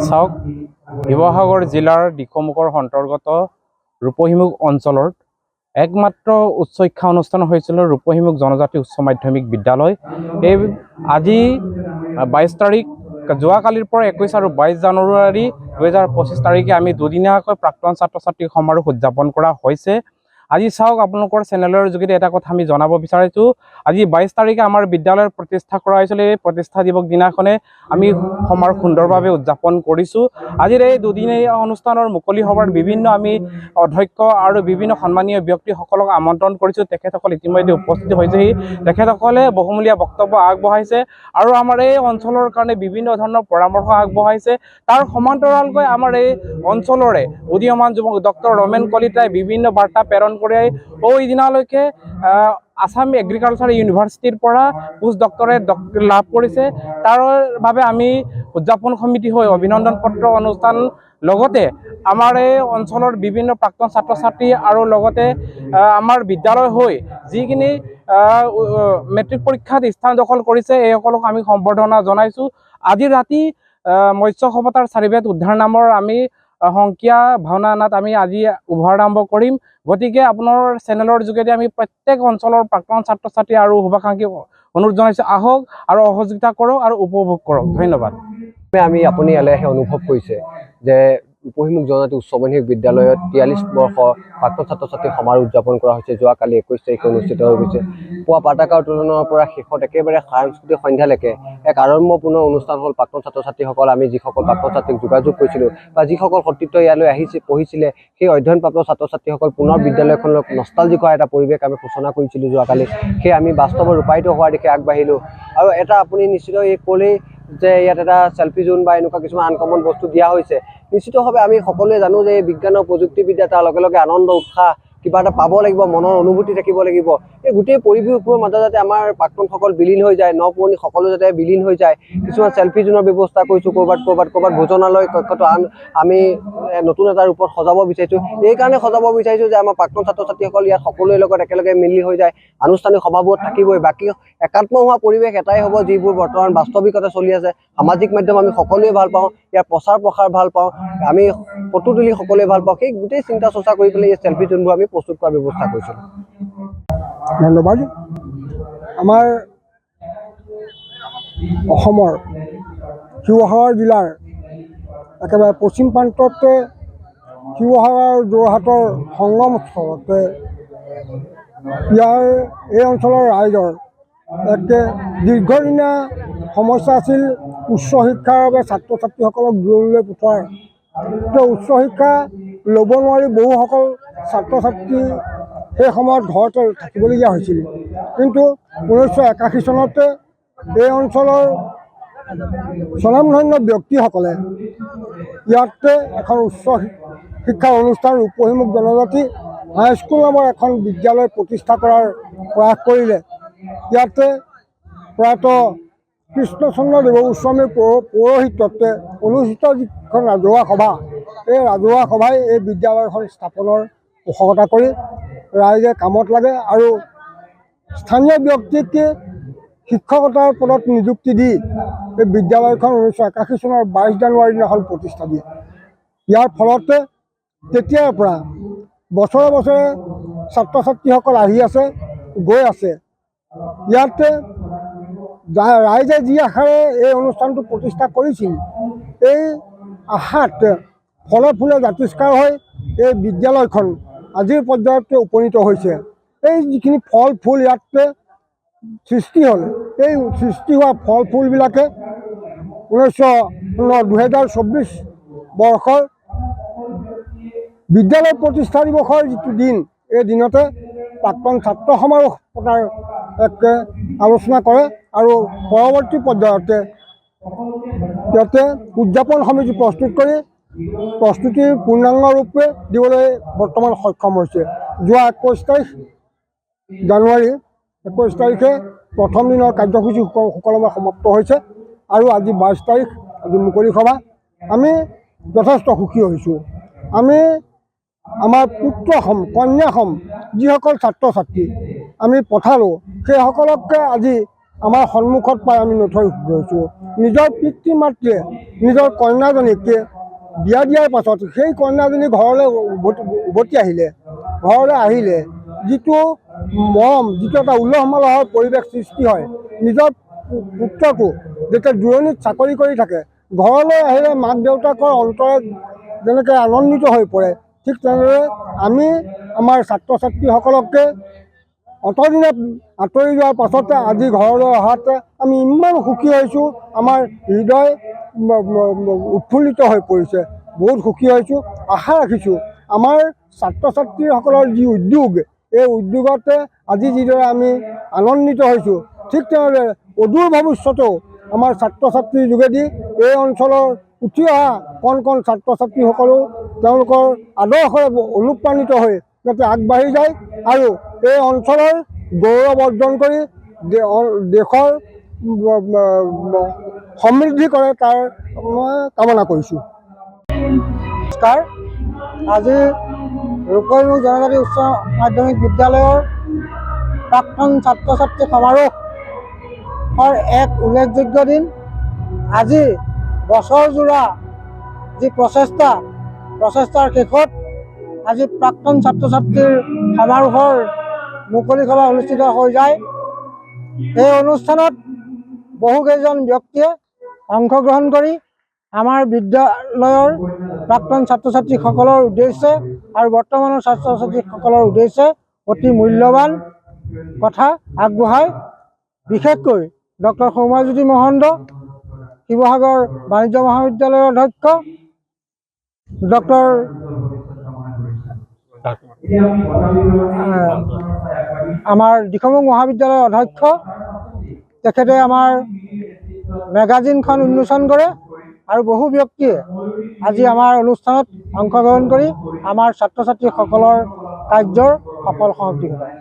চাওক, শিৱসাগৰ জিলাৰ দিখৌমুখৰ অন্তৰ্গত ৰূপহীমুখ অঞ্চলৰ একমাত্ৰ উচ্চ শিক্ষা অনুষ্ঠান হৈছিল ৰূপহীমুখ জনজাতি উচ্চ মাধ্যমিক বিদ্যালয়। এই আজি 22 তাৰিখ, যোৱাকালিৰ পৰা 21 আৰু 22 জানুৱাৰী 2025 তাৰিখে আমি দুদিনীয়াকৈ প্ৰাক্তন ছাত্ৰ ছাত্ৰী সমাৰোহ উদযাপন কৰা হৈছে। আজি চাওক, আপোনালোকৰ চেনেলৰ যোগেদি এটা কথা আমি জনাব বিচাৰিছোঁ। আজি 22 তাৰিখে আমাৰ বিদ্যালয়ৰ প্ৰতিষ্ঠা কৰা হৈছিল। এই প্ৰতিষ্ঠা দিৱস দিনাখনে আমি সমাৰোহ সুন্দৰভাৱে উদযাপন কৰিছোঁ। আজিৰ এই দুদিনীয়া অনুষ্ঠানৰ মুকলি সভাৰ বিভিন্ন আমি অধ্যক্ষ আৰু বিভিন্ন সন্মানীয় ব্যক্তিসকলক আমন্ত্ৰণ কৰিছোঁ। তেখেতসকল ইতিমধ্যে উপস্থিত হৈছেহি। তেখেতসকলে বহুমূলীয়া বক্তব্য আগবঢ়াইছে আৰু আমাৰ এই অঞ্চলৰ কাৰণে বিভিন্ন ধৰণৰ পৰামৰ্শ আগবঢ়াইছে। তাৰ সমান্তৰালকৈ আমাৰ এই অঞ্চলৰে উদীয়মান যুৱক ডক্টৰ ৰমেন কলিতাই বিভিন্ন বাৰ্তা প্ৰেৰণ কৰি দিনালৈকে আসাম এগ্ৰিকালচাৰ ইউনিভাৰ্চিটিৰ পৰা পোষ্ট ডক্টৰেট লাভ কৰিছে। তাৰ বাবে আমি উদযাপন সমিতি হৈ অভিনন্দন পত্ৰ অনুষ্ঠান লগতে আমাৰ এই অঞ্চলৰ বিভিন্ন প্ৰাক্তন ছাত্ৰ ছাত্ৰী আৰু লগতে আমাৰ বিদ্যালয় হৈ যিখিনি মেট্ৰিক পৰীক্ষাত স্থান দখল কৰিছে এইসকলক আমি সম্বৰ্ধনা জনাইছোঁ। আজি ৰাতি মৎস্য সভতাৰ চাৰিবেদ উদ্ধাৰ নামৰ আমি সংখ্যা ভাওনা নাট আমি আজি শুভাৰম্ভ কৰিম। গতিকে আপোনাৰ চেনেলৰ যোগেদি আমি প্ৰত্যেক অঞ্চলৰ প্ৰাক্তন ছাত্ৰ ছাত্ৰী আৰু শুভাকাংক্ষীক অনুৰোধ জনাইছোঁ, আহক আৰু সহযোগিতা কৰক আৰু উপভোগ কৰক। ধন্যবাদ। আপুনি ইয়ালৈ আহি অনুভৱ কৰিছে যে ৰূপহীমুখ জনজাতি উচ্চ মাধ্যমিক বিদ্যালয়ত 43 বৰ্ষ প্ৰাক্তন ছাত্ৰ ছাত্ৰী সমাৰোহ উদযাপন কৰা হৈছে। যোৱাকালি 21 তাৰিখে অনুষ্ঠিত হৈ গৈছে। পুৱা প্ৰাতঃ উত্তোলনৰ পৰা শেষত একেবাৰে সাংস্কৃতিক সন্ধ্যালৈকে এক আড়ম্বৰপূৰ্ণ অনুষ্ঠান হ'ল। প্ৰাক্তন ছাত্ৰ ছাত্ৰীসকল, আমি যিসকল প্ৰাক্তন ছাত্ৰীক যোগাযোগ কৰিছিলোঁ বা যিসকল সতীৰ্থ ইয়ালৈ পঢ়িছিলে, সেই অধ্যয়নপ্ৰাপ্ত ছাত্ৰ ছাত্ৰীসকল পুনৰ বিদ্যালয়খনক নষ্টালজিক হোৱা এটা পৰিৱেশ আমি সূচনা কৰিছিলোঁ যোৱাকালি। সেই আমি বাস্তৱত ৰূপায়িত হোৱাৰ দিশে আগবাঢ়িলোঁ। আৰু এটা আপুনি নিশ্চিত এই ক'লেই যে ইয়াত এটা চেল্ফি জোন বা এনেকুৱা কিছুমান আনকমন বস্তু দিয়া হৈছে। নিশ্চিতভাৱে আমি সকলোৱে জানো যে এই বিজ্ঞান আৰু প্ৰযুক্তিবিদ্যা তাৰ লগে লগে আনন্দ উৎসাহ কিবা এটা পাব লাগিব, মনৰ অনুভূতি থাকিব লাগিব। এই গোটেই পৰিৱেশবোৰৰ মাজত যাতে আমাৰ প্ৰাক্তনসকল বিলীন হৈ যায়, পুৰণি সকলো যাতে বিলীন হৈ যায়। কিছুমান চেল্ফি জোনৰ ব্যৱস্থা কৰিছোঁ। ক'ৰবাত ভোজনালয় কক্ষটো আমি নতুন এটা ৰূপত সজাব বিচাৰিছোঁ। এইকাৰণে সজাব বিচাৰিছোঁ যে আমাৰ প্ৰাক্তন ছাত্ৰ ছাত্ৰীসকল ইয়াত সকলোৰে লগত একেলগে মিলি হৈ যায়। আনুষ্ঠানিক সভাবোৰত থাকিবই, বাকী একাত্ম হোৱা পৰিৱেশ এটাই হ'ব যিবোৰ বৰ্তমান বাস্তৱিকতা চলি আছে। সামাজিক মাধ্যম আমি সকলোৱে ভাল পাওঁ, ইয়াৰ প্ৰচাৰ প্ৰসাৰ ভাল পাওঁ, আমি ফটো তুলি সকলোৱে ভাল পাওঁ। সেই গোটেই চিন্তা চৰ্চা কৰি পেলাই এই চেল্ফি জোনবোৰ আমি প্ৰস্তুত কৰাৰ ব্যৱস্থা কৰিছিলোঁ। ধন্যবাদ। আমাৰ অসমৰ শিৱসাগৰ জিলাৰ একেবাৰে পশ্চিম প্ৰান্ততে শিৱসাগৰ আৰু যোৰহাটৰ সংগমস্থলতে এই অঞ্চলৰ ৰাইজৰ এক দীৰ্ঘদিনীয়া সমস্যা আছিল উচ্চ শিক্ষাৰ বাবে ছাত্ৰ ছাত্ৰীসকলক দূৰলৈ পঠোৱাৰ। উচ্চ শিক্ষা ল'ব নোৱাৰি বহুসকল ছাত্ৰ ছাত্ৰী সেই সময়ত ঘৰতে থাকিবলগীয়া হৈছিল। কিন্তু 1981 চনতে এই অঞ্চলৰ স্বনামধন্য ব্যক্তিসকলে ইয়াতে এখন উচ্চ শিক্ষাৰ অনুষ্ঠান ৰূপহীমুখ জনজাতি হাইস্কুল নামৰ এখন বিদ্যালয় প্ৰতিষ্ঠা কৰাৰ প্ৰয়াস কৰিলে। ইয়াতে প্ৰয়াত কৃষ্ণচন্দ্ৰ দেৱগোস্বামীৰ পৌৰোহিত্যতে অনুষ্ঠিত যিখন ৰাজহুৱা সভা, এই ৰাজহুৱা সভাই এই বিদ্যালয়খন স্থাপনৰ পোষকতা কৰি ৰাইজে কামত লাগে আৰু স্থানীয় ব্যক্তিক শিক্ষকতাৰ পদত নিযুক্তি দি এই বিদ্যালয়খন 1981 চনৰ 22 জানুৱাৰী দিনাখন প্ৰতিষ্ঠা দিয়ে। ইয়াৰ ফলতে তেতিয়াৰ পৰা বছৰে বছৰে ছাত্ৰ ছাত্ৰীসকল আহি আছে, গৈ আছে। ইয়াতে ৰাইজে যি আশাৰে এই অনুষ্ঠানটো প্ৰতিষ্ঠা কৰিছিল, এই আশাত ফলে ফুলে জাতিষ্কাৰ হৈ এই বিদ্যালয়খন আজিৰ পৰ্যায়ত উপনীত হৈছে। এই যিখিনি ফল ফুল ইয়াতে সৃষ্টি হ'ল, এই সৃষ্টি হোৱা ফল ফুলবিলাকে 2024 বৰ্ষৰ বিদ্যালয় প্ৰতিষ্ঠা দিৱসৰ যিটো দিন, এই দিনতে প্ৰাক্তন ছাত্ৰ সমাৰোহ পতাৰ এক আলোচনা কৰে আৰু পৰৱৰ্তী পৰ্যায়তে ইয়াতে উদযাপন সমিতি প্ৰস্তুত কৰি প্ৰস্তুতিৰ পূৰ্ণাংগ ৰূপে দিবলৈ বৰ্তমান সক্ষম হৈছে। যোৱা 21 জানুৱাৰী 21 তাৰিখে প্ৰথম দিনৰ কাৰ্যসূচী সুকলমে সমাপ্ত হৈছে আৰু আজি 22 তাৰিখ, আজি মুকলি সভা। আমি যথেষ্ট সুখী হৈছোঁ। আমি আমাৰ পুত্ৰ হ'ম, কন্যা হ'ম, যিসকল ছাত্ৰ ছাত্ৰী আমি পঠালোঁ সেইসকলকে আজি আমাৰ সন্মুখত পাই আমি নথৈ গৈছোঁ। নিজৰ পিতৃ মাতৃয়ে নিজৰ কন্যাজনীক বিয়া দিয়াৰ পাছত সেই কন্যাজনী ঘৰলৈ উভতি আহিলে যিটো মৰম, যিটো এটা উলহ মালহৰ পৰিৱেশ সৃষ্টি হয়, নিজৰ পুত্ৰকো যেতিয়া দূৰণিত চাকৰি কৰি থাকে ঘৰলৈ আহিলে মাক দেউতাকৰ অন্তৰত যেনেকৈ আনন্দিত হৈ পৰে, ঠিক তেনেদৰে আমি আমাৰ ছাত্ৰ ছাত্ৰীসকলকে অতদিনে আঁতৰি যোৱাৰ পাছতে আজি ঘৰলৈ অহাতে আমি ইমান সুখী হৈছোঁ, আমাৰ হৃদয় উৎফুল্লিত হৈ পৰিছে, বহুত সুখী হৈছোঁ। আশা ৰাখিছোঁ আমাৰ ছাত্ৰ ছাত্ৰীসকলৰ যি উদ্যোগ, এই উদ্যোগতে আজি যিদৰে আমি আনন্দিত হৈছোঁ, ঠিক তেনেদৰে অদূৰ ভৱিষ্যতেও আমাৰ ছাত্ৰ ছাত্ৰীৰ যোগেদি এই অঞ্চলৰ উঠি অহা কণ কণ ছাত্ৰ ছাত্ৰীসকলেও তেওঁলোকৰ আদৰ্শৰে অনুপ্ৰাণিত হৈ যাতে আগবাঢ়ি যায় আৰু এই অঞ্চলৰ গৌৰৱ অৰ্জন কৰি দেশৰ সমৃদ্ধি কৰে, তাৰ মই কামনা কৰিছোঁ। নমস্কাৰ। আজি ৰূপহীমুখ জনজাতি উচ্চ মাধ্যমিক বিদ্যালয়ৰ প্ৰাক্তন ছাত্ৰ ছাত্ৰী সমাৰোহৰ এক উল্লেখযোগ্য দিন। আজি বছৰজোৰা যি প্ৰচেষ্টাৰ শেষত আজি প্ৰাক্তন ছাত্ৰ ছাত্ৰীৰ সমাৰোহৰ মুকলি সভা অনুষ্ঠিত হৈ যায়। এই অনুষ্ঠানত বহুকেইজন ব্যক্তিয়ে অংশগ্ৰহণ কৰি আমাৰ বিদ্যালয়ৰ প্ৰাক্তন ছাত্ৰ ছাত্ৰীসকলৰ উদ্দেশ্যে আৰু বৰ্তমানৰ ছাত্ৰ ছাত্ৰীসকলৰ উদ্দেশ্যে অতি মূল্যৱান কথা আগবঢ়ায়। বিশেষকৈ ডক্টৰ সৌম্যজ্যোতি মহন্ত, শিৱসাগৰ বাণিজ্য মহাবিদ্যালয়ৰ অধ্যক্ষ, ডক্টৰ আমাৰ দিখৌমুখ মহাবিদ্যালয়ৰ অধ্যক্ষ, তেখেতে আমাৰ মেগাজিনখন উন্মোচন কৰে আৰু বহু ব্যক্তিয়ে আজি আমাৰ অনুষ্ঠানত অংশগ্ৰহণ কৰি আমাৰ ছাত্ৰ ছাত্ৰীসকলৰ কাৰ্যৰ সফল সমাপ্তি ঘটায়।